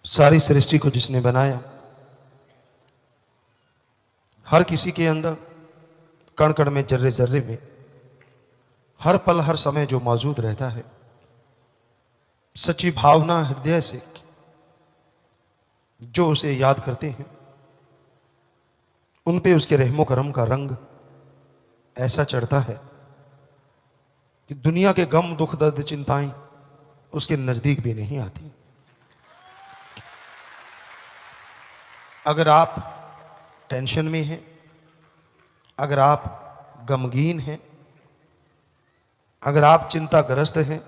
सारी सृष्टि को जिसने बनाया, हर किसी के अंदर कण कण में, जर्रे जर्रे में, हर पल हर समय जो मौजूद रहता है, सच्ची भावना हृदय से जो उसे याद करते हैं, उन पे उसके रहमो करम का रंग ऐसा चढ़ता है कि दुनिया के गम दुख दर्द चिंताएं उसके नजदीक भी नहीं आती। अगर आप टेंशन में हैं, अगर आप गमगीन हैं, अगर आप चिंताग्रस्त हैं,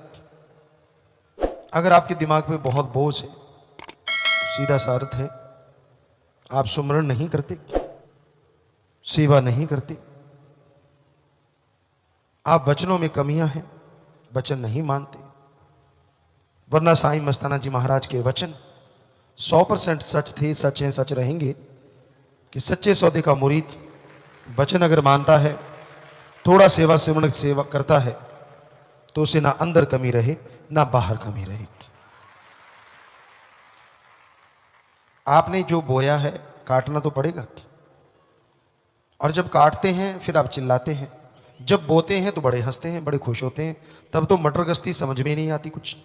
अगर आपके दिमाग पे बहुत बोझ है, सीधा सा अर्थ है आप सुमरण नहीं करते, सेवा नहीं करते, आप वचनों में कमियां हैं, वचन नहीं मानते, वरना साईं मस्ताना जी महाराज के वचन 100% सच थे, सच हैं, सच रहेंगे कि सच्चे सौदे का मुरीद वचन अगर मानता है, थोड़ा सेवा सिमरण सेवा करता है, तो उसे ना अंदर कमी रहे ना बाहर कमी रहे। आपने जो बोया है काटना तो पड़ेगा, और जब काटते हैं फिर आप चिल्लाते हैं, जब बोते हैं तो बड़े हंसते हैं, बड़े खुश होते हैं, तब तो मटर गश्ती समझ में नहीं आती कुछ।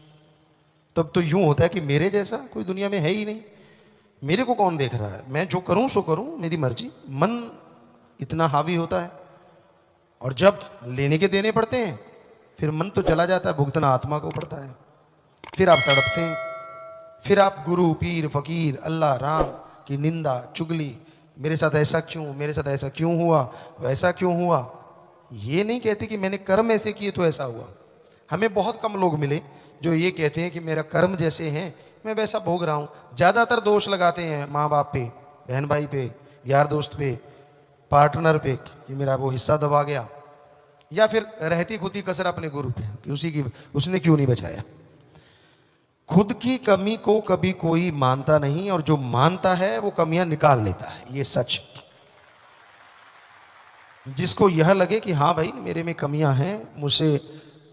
तब तो यूं होता है कि मेरे जैसा कोई दुनिया में है ही नहीं, मेरे को कौन देख रहा है, मैं जो करूं सो करूं, मेरी मर्जी। मन इतना हावी होता है, और जब लेने के देने पड़ते हैं फिर मन तो चला जाता है, भुगतना आत्मा को पड़ता है। फिर आप तड़पते हैं, फिर आप गुरु पीर फकीर अल्लाह राम की निंदा चुगली, मेरे साथ ऐसा क्यों, मेरे साथ ऐसा क्यों हुआ, वैसा क्यों हुआ। ये नहीं कहते कि मैंने कर्म ऐसे किए तो ऐसा हुआ। हमें बहुत कम लोग मिले जो ये कहते हैं कि मेरा कर्म जैसे हैं मैं वैसा भोग रहा हूं। ज्यादातर दोष लगाते हैं माँ बाप पे, बहन भाई पे, यार दोस्त पे, पार्टनर पे कि मेरा वो हिस्सा दबा गया, या फिर रहती खुद की कसर अपने गुरु पे कि उसने क्यों नहीं बचाया। खुद की कमी को कभी कोई मानता नहीं, और जो मानता है वो कमियां निकाल लेता है, ये सच। जिसको यह लगे कि हाँ भाई मेरे में कमियां हैं, मुझसे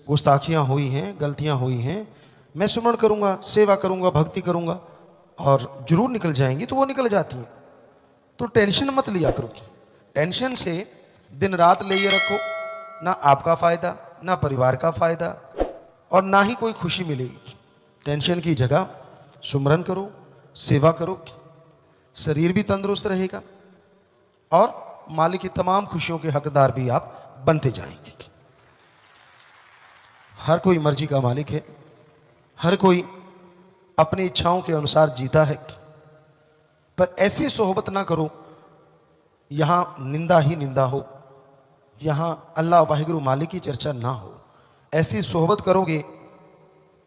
गुस्ताखियां हुई हैं, गलतियां हुई हैं, मैं सुमरण करूंगा, सेवा करूंगा, भक्ति करूंगा और जरूर निकल जाएंगी, तो वो निकल जाती हैं। तो टेंशन मत लिया करो। टेंशन से दिन रात ले रखो, ना आपका फायदा, ना परिवार का फायदा, और ना ही कोई खुशी मिलेगी। टेंशन की जगह सुमरन करो, सेवा करो, शरीर भी तंदुरुस्त रहेगा और मालिक की तमाम खुशियों के हकदार भी आप बनते जाएंगे। हर कोई मर्जी का मालिक है, हर कोई अपनी इच्छाओं के अनुसार जीता है, पर ऐसी सोहबत ना करो यहां निंदा ही निंदा हो, यहां अल्लाह वाहिगुरु मालिक की चर्चा ना हो। ऐसी सोहबत करोगे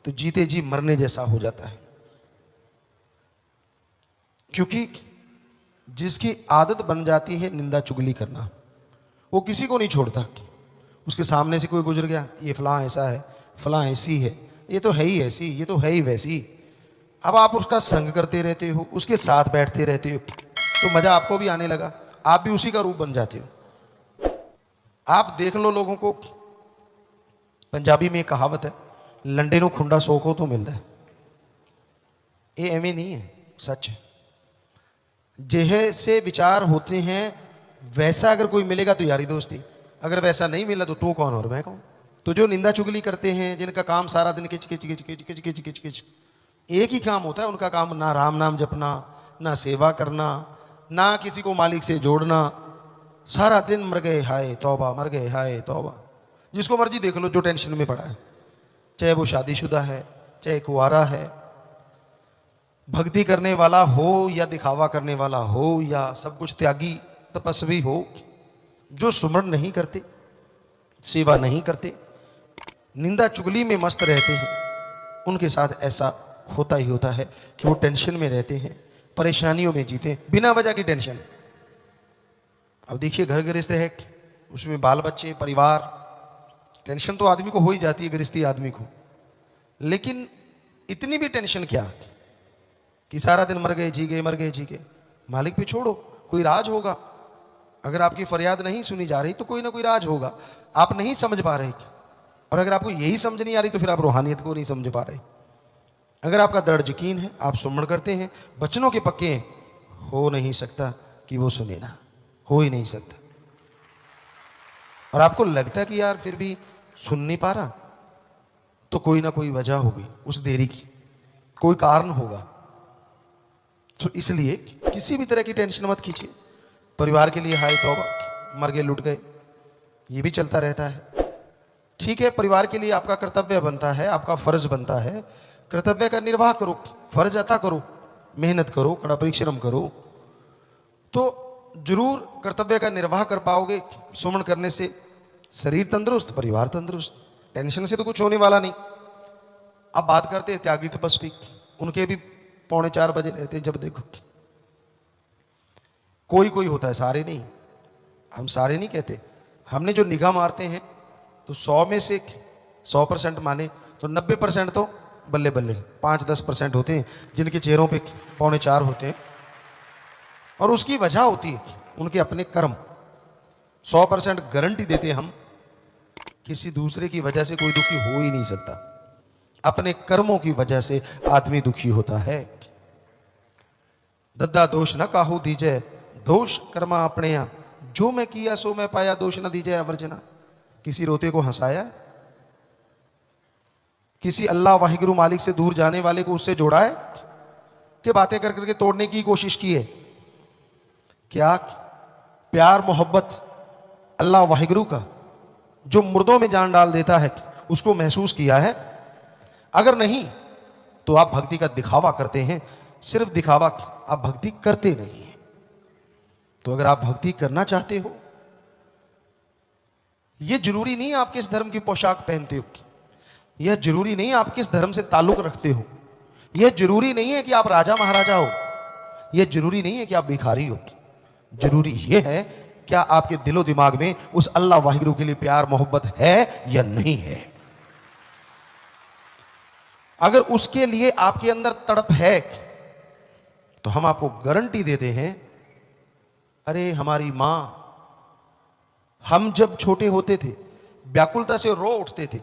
तो जीते जी मरने जैसा हो जाता है, क्योंकि जिसकी आदत बन जाती है निंदा चुगली करना, वो किसी को नहीं छोड़ता। उसके सामने से कोई गुजर गया, ये फलां ऐसा है, फलां ऐसी है, ये तो है ही ऐसी, ये तो है ही वैसी। अब आप उसका संग करते रहते हो, उसके साथ बैठते रहते हो, तो मजा आपको भी आने लगा, आप भी उसी का रूप बन जाते हो। आप देख लो लोगों को, पंजाबी में एक कहावत है, लंडे नु खुंडा सोखो तो मिलता है। ये एवं नहीं है, सच है। जैसे विचार होते हैं वैसा अगर कोई मिलेगा तो यारी दोस्ती, अगर वैसा नहीं मिला तो तू कौन और मैं कौन। तो जो निंदा चुगली करते हैं, जिनका काम सारा दिन किच किच किच किच किच किच किच किच, एक ही काम होता है उनका काम, ना राम नाम जपना, ना सेवा करना, ना किसी को मालिक से जोड़ना, सारा दिन मर गए हाय तौबा, मर गए हाय तौबा। जिसको मर्जी देख लो जो टेंशन में पड़ा है, चाहे वो शादीशुदा है, चाहे कुंवारा है, भक्ति करने वाला हो या दिखावा करने वाला हो, या सब कुछ त्यागी तपस्वी हो, जो सुमरण नहीं करते, सेवा नहीं करते, निंदा चुगली में मस्त रहते हैं, उनके साथ ऐसा होता ही होता है कि वो टेंशन में रहते हैं, परेशानियों में जीते हैं, बिना वजह की टेंशन। अब देखिए घर गृहस्थ है, उसमें बाल बच्चे परिवार, टेंशन तो आदमी को हो ही जाती है, गृहस्थी आदमी को, लेकिन इतनी भी टेंशन क्या कि सारा दिन मर गए जी गए, मर गए जी गए। मालिक पे छोड़ो, कोई राज होगा। अगर आपकी फरियाद नहीं सुनी जा रही तो कोई ना कोई राज होगा, आप नहीं समझ पा रहे। और अगर आपको यही समझ नहीं आ रही तो फिर आप रूहानियत को नहीं समझ पा रहे। अगर आपका दृढ़ यकीन है, आप सुमरण करते हैं, वचनों के पक्के हैं, हो नहीं सकता कि वो सुने ना, हो ही नहीं सकता। और आपको लगता कि यार फिर भी सुन नहीं पा रहा, तो कोई ना कोई वजह होगी उस देरी की, कोई कारण होगा। तो इसलिए किसी भी तरह की टेंशन मत कीजिए। परिवार के लिए हाय तौबा, मर गए लुट गए, ये भी चलता रहता है। ठीक है, परिवार के लिए आपका कर्तव्य बनता है, आपका फर्ज बनता है, कर्तव्य का निर्वाह करो, फर्ज अता करो, मेहनत करो, कड़ा परिश्रम करो, तो जरूर कर्तव्य का निर्वाह कर पाओगे। सुमन करने से शरीर तंदुरुस्त, परिवार तंदुरुस्त, टेंशन से तो कुछ होने वाला नहीं। अब बात करते हैं त्यागी तपस्वी, उनके भी 3:45 बजे रहते हैं। जब देखो कोई कोई होता है, सारे नहीं, हम सारे नहीं कहते। हमने जो निगाह मारते हैं तो 100 में से 100% माने तो 90% तो बल्ले बल्ले, 5-10% होते हैं जिनके चेहरों पे 3:45 होते हैं। और उसकी वजह होती है उनके अपने कर्म। 100% गारंटी देते हैं हम, किसी दूसरे की वजह से कोई दुखी हो ही नहीं सकता, अपने कर्मों की वजह से आदमी दुखी होता है। दद्दा दोष न काहू दीजय, दोष कर्मा अपने यहाँ, जो मैं किया सो मैं पाया, दोष न दीजय अवर्जना। किसी रोते को हंसाया, किसी अल्लाह वाहिगुरु मालिक से दूर जाने वाले को उससे जोड़ा है, कि बातें कर करके तोड़ने की कोशिश की है? क्या प्यार मोहब्बत अल्लाह वाहिगुरु का जो मुर्दों में जान डाल देता है उसको महसूस किया है? अगर नहीं तो आप भक्ति का दिखावा करते हैं, सिर्फ दिखावा, आप भक्ति करते नहीं हैं। तो अगर आप भक्ति करना चाहते हो, यह जरूरी नहीं आप किस धर्म की पोशाक पहनते हो, यह जरूरी नहीं आप किस धर्म से ताल्लुक रखते हो, यह जरूरी नहीं है कि आप राजा महाराजा हो, यह जरूरी नहीं है कि आप भिखारी हो। जरूरी यह है क्या आपके दिलो दिमाग में उस अल्लाह वाहिगुरु के लिए प्यार मोहब्बत है या नहीं है। अगर उसके लिए आपके अंदर तड़प है तो हम आपको गारंटी देते हैं, अरे हमारी मां, हम जब छोटे होते थे व्याकुलता से रो उठते थे,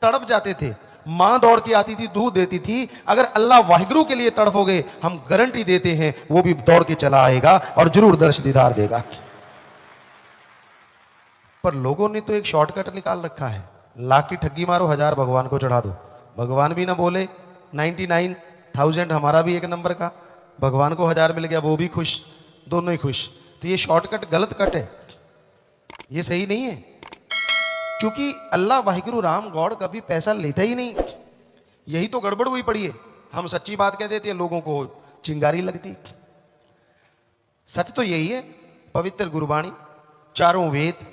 तड़प जाते थे, मां दौड़ के आती थी, दूध देती थी। अगर अल्लाह वाहिगुरु के लिए तड़पोगे, हम गारंटी देते हैं वो भी दौड़ के चला आएगा और जरूर दर्श दीदार देगा। पर लोगों ने तो एक शॉर्टकट निकाल रखा है, लाख की ठगी मारो, 1000 भगवान को चढ़ा दो। भगवान भी ना बोले, 99,000 हमारा भी एक नंबर का, भगवान को 1000 मिल गया, वो भी खुश, दोनों ही खुश। तो ये शॉर्टकट गलत कट है, ये सही नहीं है। क्योंकि अल्लाह वाहिगुरु राम गॉड कभी पैसा लेता ही नहीं, यही तो गड़बड़ हुई पड़ी है। हम सच्ची बात कह देते हैं, लोगों को चिंगारी लगती। सच तो यही है, पवित्र गुरबाणी, चारों वेद,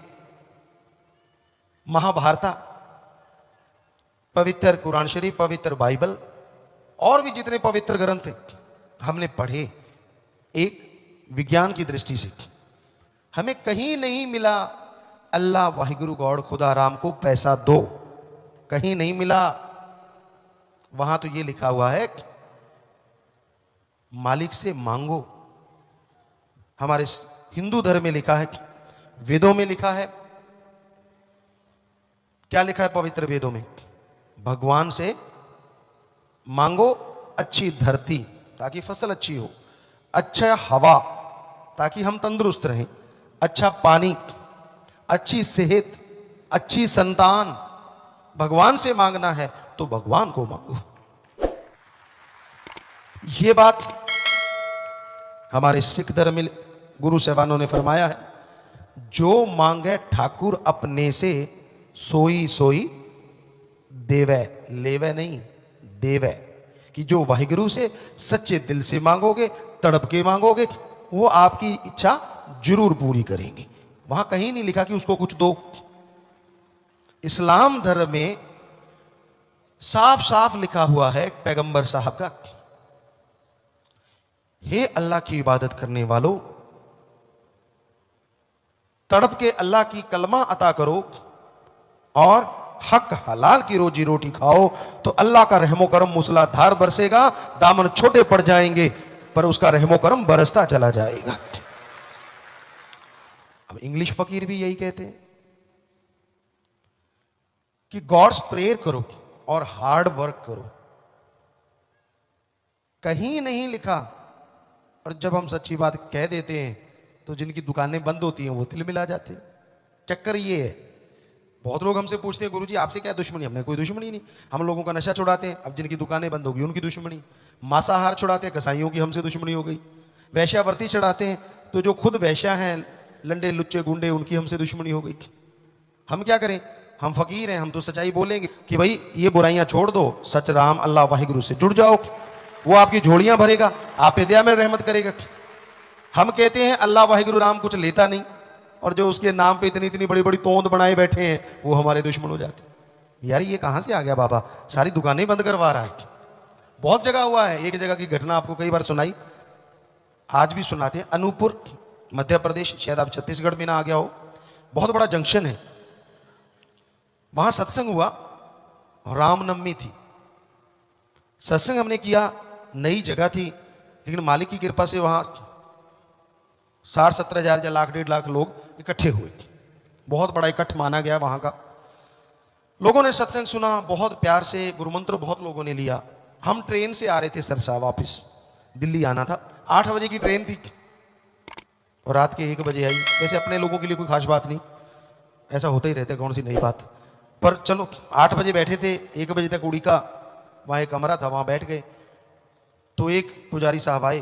महाभारता, पवित्र कुरान शरीफ, पवित्र बाइबल और भी जितने पवित्र ग्रंथ हमने पढ़े, एक विज्ञान की दृष्टि से हमें कहीं नहीं मिला अल्लाह वाहिगुरु गॉड खुदा राम को पैसा दो, कहीं नहीं मिला। वहां तो ये लिखा हुआ है मालिक से मांगो। हमारे हिंदू धर्म में लिखा है, वेदों में लिखा है, क्या लिखा है पवित्र वेदों में? भगवान से मांगो अच्छी धरती ताकि फसल अच्छी हो, अच्छा हवा ताकि हम तंदुरुस्त रहें, अच्छा पानी, अच्छी सेहत, अच्छी संतान। भगवान से मांगना है तो भगवान को मांगो। यह बात हमारे सिख धर्म में गुरु साहबानों ने फरमाया है, जो मांगे ठाकुर अपने से, सोई सोई देवै, लेवै नहीं, देवै। कि जो वाहिगुरु से सच्चे दिल से मांगोगे, तड़प के मांगोगे, वो आपकी इच्छा जरूर पूरी करेंगे। वहां कहीं नहीं लिखा कि उसको कुछ दो। इस्लाम धर्म में साफ साफ लिखा हुआ है पैगंबर साहब का, हे अल्लाह की इबादत करने वालों, तड़प के अल्लाह की कलमा अता करो और हक हलाल की रोजी रोटी खाओ, तो अल्लाह का रहमो करम मूसलाधार बरसेगा। दामन छोटे पड़ जाएंगे पर उसका रहमो करम बरसता चला जाएगा। अब इंग्लिश फकीर भी यही कहते हैं कि गॉड्स प्रेयर करो और हार्ड वर्क करो, कहीं नहीं लिखा। और जब हम सच्ची बात कह देते हैं तो जिनकी दुकानें बंद होती हैं वो तिल मिला जाते हैं। चक्कर ये है, बहुत लोग हमसे पूछते हैं गुरुजी आपसे क्या दुश्मनी? हमने कोई दुश्मनी नहीं, हम लोगों का नशा छुड़ाते हैं। अब जिनकी दुकानें बंद होगी उनकी दुश्मनी। मांसाहार छुड़ाते हैं, कसाईयों की हमसे दुश्मनी हो गई। वैश्यावृत्ति चढ़ाते हैं तो जो खुद वैश्या हैं, लंडे लुच्चे गुंडे, उनकी हमसे दुश्मनी हो गई। हम क्या करें? हम फकीर हैं, हम तो सच्चाई बोलेंगे कि भाई ये बुराइयां छोड़ दो, सच राम अल्लाह वाहिगुरु से जुड़ जाओ, वो आपकी झोलियां भरेगा, आप पे दया में रहमत करेगा। हम कहते हैं अल्लाह वाहिगुरु राम कुछ लेता नहीं, और जो उसके नाम पे इतनी इतनी बड़ी बड़ी तोंद बनाए बैठे हैं वो हमारे दुश्मन हो जाते हैं। यार ये कहां से आ गया बाबा, सारी दुकानें बंद करवा रहा है। बहुत जगह हुआ है, एक जगह की घटना आपको कई बार सुनाई, आज भी सुनाते हैं। अनूपपुर मध्य प्रदेश, शायद आप छत्तीसगढ़ में ना आ गया हो, बहुत बड़ा जंक्शन है, वहां सत्संग हुआ, रामनवमी थी। सत्संग हमने किया, नई जगह थी, लेकिन मालिक की कृपा से वहां 60-70 हजार या लाख 1.5 लाख लोग इकट्ठे हुए। बहुत बड़ा इकट्ठ माना गया वहां का। लोगों ने सत्संग सुना, बहुत प्यार से गुरुमंत्र बहुत लोगों ने लिया। हम ट्रेन से आ रहे थे सरसा, वापस दिल्ली आना था, 8 बजे की ट्रेन थी और रात के 1 बजे आई। वैसे अपने लोगों के लिए कोई खास बात नहीं, ऐसा होता ही रहता है, कौन सी नई बात। पर चलो 8 बजे बैठे थे, 1 बजे तक उड़ी का वहाँ एक कमरा था, वहाँ बैठ गए। तो एक पुजारी साहब आए,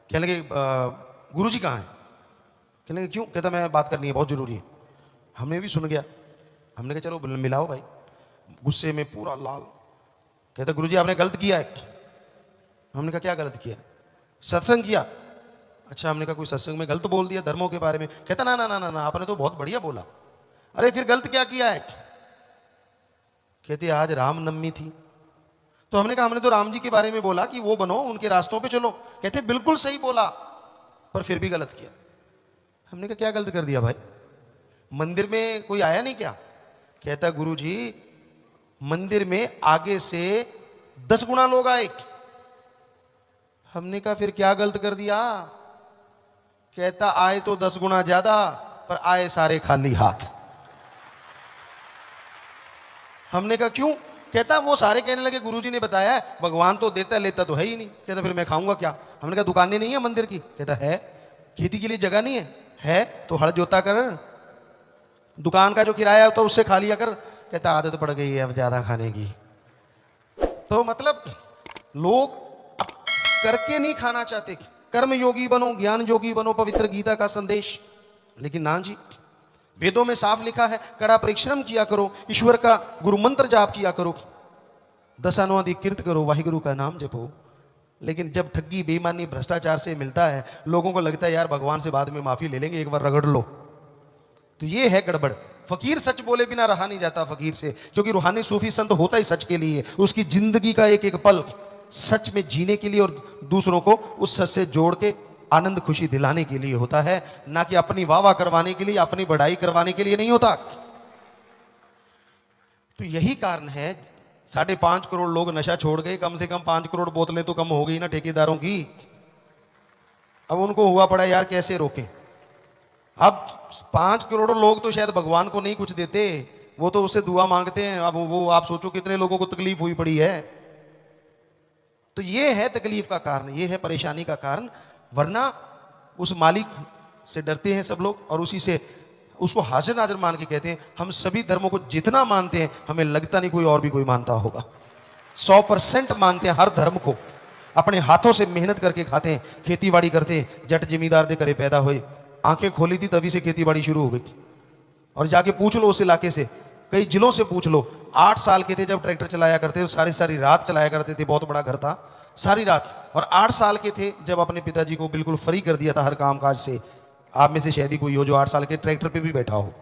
कहने लगे गुरुजी कहाँ हैं? कहने लगे क्यों? कहता मैं बात करनी है, बहुत ज़रूरी है। हमने भी सुन गया, हमने कहा चलो मिलाओ भाई। गुस्से में पूरा लाल, कहता गुरुजी आपने गलत किया है। हमने कहा क्या गलत किया? सत्संग किया। अच्छा, हमने कहा कोई सत्संग में गलत बोल दिया धर्मों के बारे में? कहता ना ना ना ना ना, आपने तो बहुत बढ़िया बोला। अरे फिर गलत क्या किया है? कहते आज रामनवमी थी। तो हमने कहा हमने तो राम जी के बारे में बोला कि वो बनो, उनके रास्तों पे चलो। कहते बिल्कुल सही बोला, पर फिर भी गलत किया। हमने कहा क्या गलत कर दिया भाई? मंदिर में कोई आया नहीं क्या? कहता गुरुजी मंदिर में आगे से 10 गुना लोग आए। हमने कहा फिर क्या गलत कर दिया? कहता आए तो 10 गुना ज्यादा, पर आए सारे खाली हाथ। हमने कहा क्यों? कहता वो सारे कहने लगे गुरुजी ने बताया है, भगवान तो देता लेता तो है ही नहीं। कहता फिर मैं खाऊंगा क्या? हमने कहा दुकानें नहीं है मंदिर की? कहता है। खेती के लिए जगह नहीं है तो हल जोता कर, दुकान का जो किराया होता है उससे खा लिया कर। कहता आदत पड़ गई है अब ज्यादा खाने की। तो मतलब लोग अब करके नहीं खाना चाहते। कर्म योगी बनो, ज्ञान योगी बनो, पवित्र गीता का संदेश। लेकिन ना जी, वेदों में साफ लिखा है कड़ा परिश्रम किया करो, ईश्वर का गुरु मंत्र जाप किया करो, 10 अनुवादिक कीर्त करो, वाहिगुरु का नाम जपो। लेकिन जब ठगी बेईमानी भ्रष्टाचार से मिलता है, लोगों को लगता है यार भगवान से बाद में माफी ले लेंगे, एक बार रगड़ लो। तो ये है गड़बड़। फकीर सच बोले बिना रहा नहीं जाता फकीर से, क्योंकि रूहानी सूफी संत होता ही सच के लिए। उसकी जिंदगी का एक एक पल सच में जीने के लिए और दूसरों को उस सच से जोड़ के आनंद खुशी दिलाने के लिए होता है, ना कि अपनी वाह करवाने के लिए, अपनी बढ़ाई करवाने के लिए नहीं होता। तो यही कारण है 5.5 करोड़ लोग नशा छोड़ गए, कम से कम 5 करोड़ बोतलें तो कम हो गई ना ठेकेदारों की। अब उनको हुआ पड़ा यार कैसे रोकें। अब 5 करोड़ लोग तो शायद भगवान को नहीं कुछ देते, वो तो उससे दुआ मांगते हैं। अब वो आप सोचो कितने लोगों को तकलीफ हुई पड़ी है। तो ये है तकलीफ का कारण, ये है परेशानी का कारण। वरना उस मालिक से डरते हैं सब लोग और उसी से उसको हाजिर नाजिर मान के कहते हैं। हम सभी धर्मों को जितना मानते हैं, हमें लगता नहीं कोई और भी कोई मानता होगा। 100% मानते हैं हर धर्म को, अपने हाथों से मेहनत करके खाते हैं, खेती-बाड़ी करते हैं। जट जमींदार दे करे पैदा हुए, आंखें खोली थी तभी से खेती-बाड़ी शुरू हो गई। और जाके पूछ लो उस इलाके से, कई जिलों से पूछ लो, 8 साल के थे जब ट्रैक्टर चलाया करते थे, सारी सारी रात चलाया करते थे, बहुत बड़ा घर था, सारी रात। और 8 साल के थे जब अपने पिताजी को बिल्कुल फ्री कर दिया था हर काम काज से। आप में से शायद ही कोई हो जो 8 साल के ट्रैक्टर पे भी बैठा हो।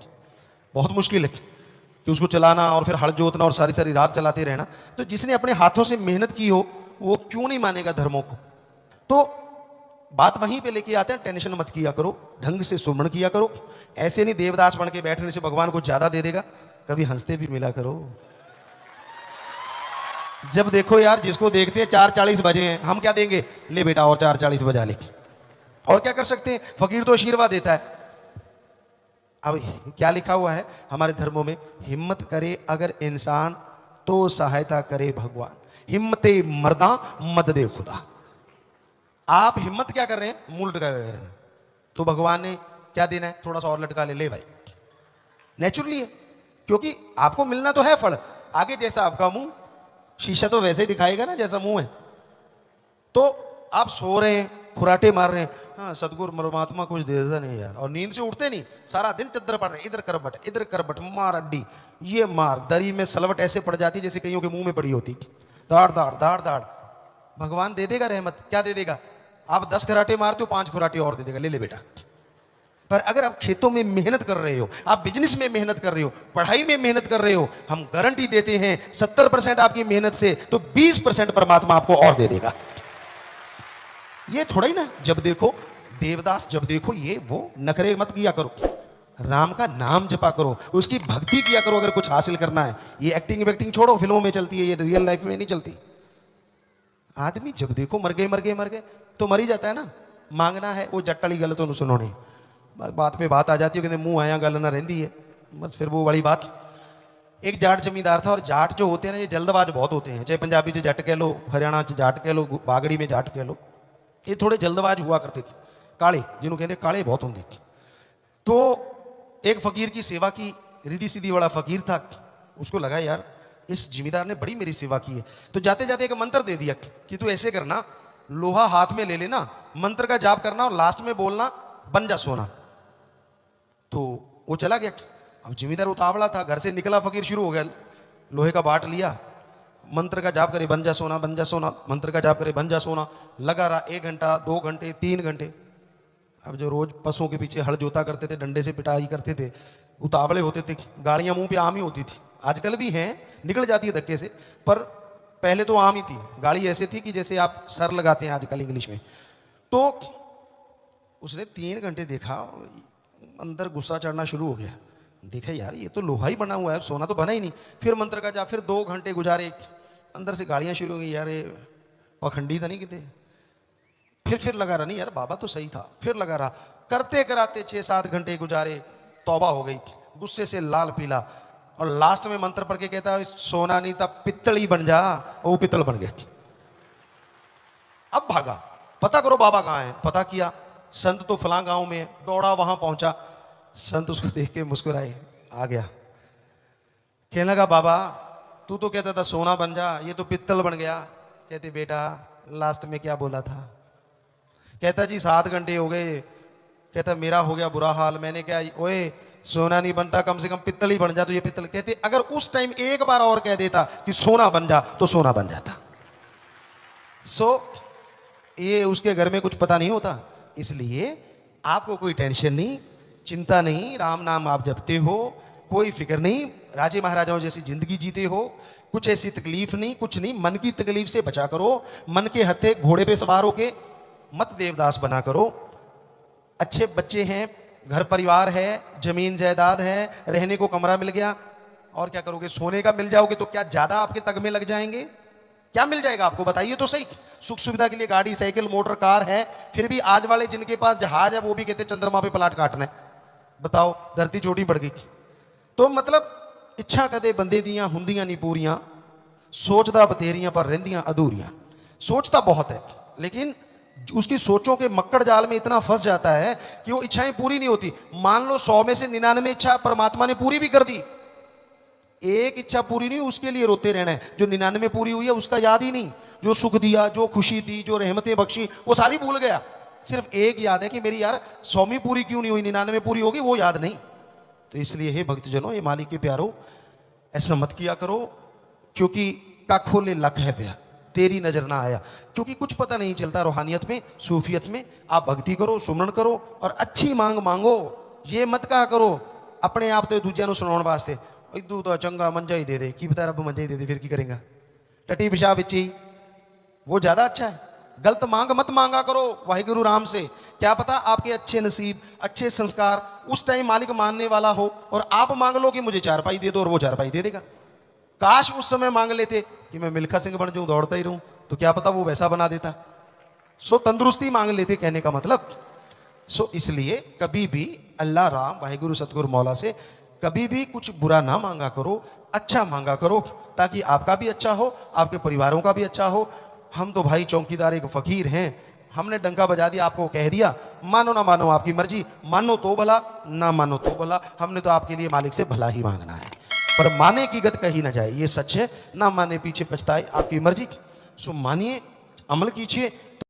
बहुत मुश्किल है कि उसको चलाना और फिर हल जोतना और सारी सारी रात चलाते रहना। तो जिसने अपने हाथों से मेहनत की हो वो क्यों नहीं मानेगा धर्मों को? तो बात वहीं पे लेके आते हैं, टेंशन मत किया करो, ढंग से सुमरण किया करो। ऐसे नहीं देवदास बन के बैठने से भगवान को ज्यादा दे देगा, कभी हंसते भी मिला करो। जब देखो यार जिसको देखते हैं 4:40 बजे हैं, हम क्या देंगे? ले बेटा और 4:40 बजा ले। और क्या कर सकते हैं? फकीर तो आशीर्वाद देता है। अब क्या लिखा हुआ है हमारे धर्मों में? हिम्मत करे अगर इंसान तो सहायता करे भगवान। हिम्मते मर्दा मददे खुदा। आप हिम्मत क्या कर रहे हैं, मुंह लटका रहे हैं, तो भगवान ने क्या देना है, थोड़ा सा और लटका ले भाई, नेचुरली है, क्योंकि आपको मिलना तो है फल। आगे जैसा आपका मुंह, शीशा तो वैसे ही दिखाएगा ना जैसा मुंह है। तो आप सो रहे हैं, खुराटे मार रहे हैं, हाँ सदगुरु परमात्मा कुछ दे देता नहीं यार, और नींद से उठते नहीं, सारा दिन चद्दर पड़ रहे, इधर करबट मार अड्डी, ये मार, दरी में सलवट ऐसे पड़ जाती जैसे कईयों के मुंह में पड़ी होती, दाड़ दाड़ दाड़ दाड़। भगवान दे देगा रहमत, क्या दे देगा, आप 10 खराटे मारते हो, 5 खराटे और दे देगा, ले ले बेटा। पर अगर आप खेतों में मेहनत कर रहे हो, आप बिजनेस में मेहनत कर रहे हो, पढ़ाई में मेहनत कर रहे हो, हम गारंटी देते हैं 70% आपकी मेहनत से तो 20% परमात्मा आपको और दे देगा। ये थोड़ा ही ना जब देखो देवदास, जब देखो ये वो, नखरे मत किया करो, राम का नाम जपा करो, उसकी भक्ति किया करो अगर कुछ हासिल करना है। ये एक्टिंग वैक्टिंग छोड़ो, फिल्मों में चलती है, ये रियल लाइफ में नहीं चलती। आदमी जब देखो मर गए तो मर ही जाता है ना। मांगना है वो जट्टली गल तो सुनोने, बात पे बात आ जाती है, कहते मुंह आया गल ना रहती है, बस फिर वो बड़ी बात। एक जाट जमींदार था, और जाट जो होते हैं ना ये जल्दबाज बहुत होते हैं, चाहे पंजाबी से जट कह लो, हरियाणा से जाट कह लो, बागड़ी में जाट कह लो, ये थोड़े जल्दबाज हुआ करते थे, काले, जिन्हों कहते काले बहुत होंगे। तो एक फकीर की सेवा की, रिद्धि सीधी वाला फकीर था, उसको लगा यार इस जिमीदार ने बड़ी मेरी सेवा की है, तो जाते जाते एक मंत्र दे दिया कि तू ऐसे करना, लोहा हाथ में ले लेना, मंत्र का जाप करना और लास्ट में बोलना बन जा सोना। तो वो चला गया। अब जिमीदार उतावला था, घर से निकला, फकीर शुरू हो गया, लोहे का बाट लिया, मंत्र का जाप करे बन जा सोना, बन जा सोना, मंत्र का जाप करे बन जा सोना, लगा रहा 1 घंटा 2 घंटे 3 घंटे। अब जो रोज पशुओं के पीछे हल जोता करते थे, डंडे से पिटाई करते थे, उतावले होते थे, गाड़ियां मुंह पे आम ही होती थी, आजकल भी हैं, निकल जाती है धक्के से, पर पहले तो आम ही थी। गाड़ी ऐसे थी कि जैसे आप सर लगाते हैं आजकल इंग्लिश में। तो उसने 3 घंटे देखा, अंदर गुस्सा चढ़ना शुरू हो गया, देखा यार ये तो लोहा ही बना हुआ है, सोना तो बना ही नहीं। फिर मंत्र का जाप, फिर 2 घंटे गुजारे, अंदर से गाड़ियां शुरू हो गई, यार ये पखंडी था नहीं कितने। फिर लगा रहा, नहीं यार बाबा तो सही था, फिर लगा रहा, करते कराते 6-7 घंटे गुजारे, तौबा हो गई, गुस्से से लाल पीला, और लास्ट में मंत्र पढ़ के कहता है सोना नहीं था पित्तल ही बन जा, वो पित्तल बन गया। अब भागा, पता करो बाबा कहाँ है, पता किया, संत तो फलां गांव में है, दौड़ा वहां पहुंचा, संत उसको देख के मुस्कुराए, आ गया, कहने लगा बाबा तू तो कहता था सोना बन जा, ये तो पित्तल बन गया। कहते बेटा लास्ट में क्या बोला था? कहता जी 7 घंटे हो गए, कहता मेरा हो गया बुरा हाल, मैंने क्या, ओए सोना नहीं बनता, कम से कम पित्तल ही बन जा, तो ये पित्तल। कहते अगर उस टाइम एक बार और कह देता कि सोना बन जा तो सोना बन जाता। ये उसके घर में कुछ पता नहीं होता, इसलिए आपको कोई टेंशन नहीं, चिंता नहीं, राम नाम आप जपते हो, कोई फिक्र नहीं, राजे महाराजाओं जैसी जिंदगी जीते हो, कुछ ऐसी तकलीफ नहीं, कुछ नहीं, मन की तकलीफ से बचा करो, मन के हत्थे घोड़े पे सवार होके मत देवदास बना करो। अच्छे बच्चे हैं, घर परिवार है, जमीन जायदाद है, रहने को कमरा मिल गया, और क्या करोगे? सोने का मिल जाओगे तो क्या ज्यादा आपके तग में लग जाएंगे? क्या मिल जाएगा आपको बताइए तो सही। सुख सुविधा के लिए गाड़ी, साइकिल, मोटर, कार है, फिर भी आज वाले जिनके पास जहाज है वो भी कहते चंद्रमा पे प्लाट काटना है। बताओ, धरती छोटी पड़ गई। तो मतलब इच्छा कदे बंदे दियां हुंदियां नहीं पूरियां, सोचदा बतेरियां पर रहंदियां अधूरियां। सोचता बहुत है लेकिन उसकी सोचों के मक्कड़ जाल में इतना फंस जाता है कि वो इच्छाएं पूरी नहीं होती। मान लो 100 में से 99 इच्छा परमात्मा ने पूरी भी कर दी, एक इच्छा पूरी नहीं, उसके लिए रोते रहना है। जो 99 पूरी हुई है उसका याद ही नहीं, जो सुख दिया, जो खुशी दी, जो रहमतें बख्शी, वो सारी भूल गया। सिर्फ एक याद है कि मेरी यार 100वीं पूरी क्यों नहीं हुई, 99 पूरी होगी, वो याद नहीं। तो इसलिए हे भक्तजनों, ये मालिक के प्यारो, ऐसा मत किया करो, क्योंकि का खोले लक है प्या तेरी नजर ना आया। क्योंकि कुछ पता नहीं चलता रूहानियत में, सूफियत में। आप भक्ति करो, सुमरण करो और अच्छी मांग मांगो। ये मत कहा करो अपने आप तो दूजिया सुनाने वास्ते, इदू तो चंगा मंजा ही दे दे, की बता रब मंजा ही दे दे, फिर की करेगा, टटी पिशाब बिच्ची, वो ज्यादा अच्छा है। गलत मांग मत मांगा करो वाहिगुरु राम से, क्या पता आपके अच्छे नसीब, अच्छे संस्कार उस टाइम मालिक मानने वाला हो, और आप मांग लो कि मुझे 4 पाई दे दो, और वो 4 पाई दे देगा। काश उस समय मांग लेते कि मैं मिल्खा सिंह बन जाऊं, दौड़ता ही रहूं, तो क्या पता वो वैसा बना देता। तंदुरुस्ती मांग लेते, कहने का मतलब। इसलिए कभी भी अल्लाह राम वाहिगुरु सतगुरु मौला से कभी भी कुछ बुरा ना मांगा करो, अच्छा मांगा करो, ताकि आपका भी अच्छा हो, आपके परिवारों का भी अच्छा हो। हम तो भाई चौकीदार एक फकीर हैं, हमने डंका बजा दिया, आपको कह दिया, मानो ना मानो आपकी मर्जी, मानो तो भला, ना मानो तो भला, हमने तो आपके लिए मालिक से भला ही मांगना है। पर माने की गत कही ना जाए, ये सच है, ना माने पीछे पछताए, आपकी मर्जी। सो मानिए, अमल कीजिए,